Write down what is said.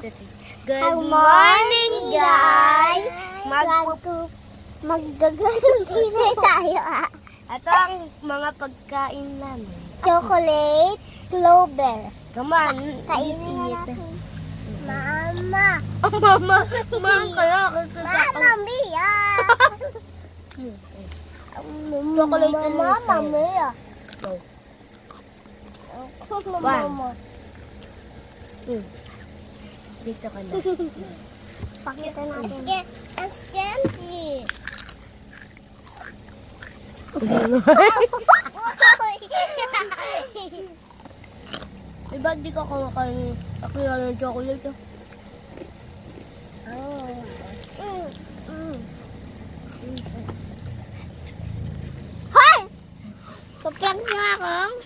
Good morning, guys! Maggagano'n tayo, ah. Ito ang mga pagkain namin. Chocolate, clover. Come on, Kainin na natin. Mama! Mama, kaya Mama Mia! Chocolate na Mama Mia! One. Dito ka na. Pakita natin. Ang scanty. Diba di ka kumakain ng chocolate? Hoy! Kaprank nga akong.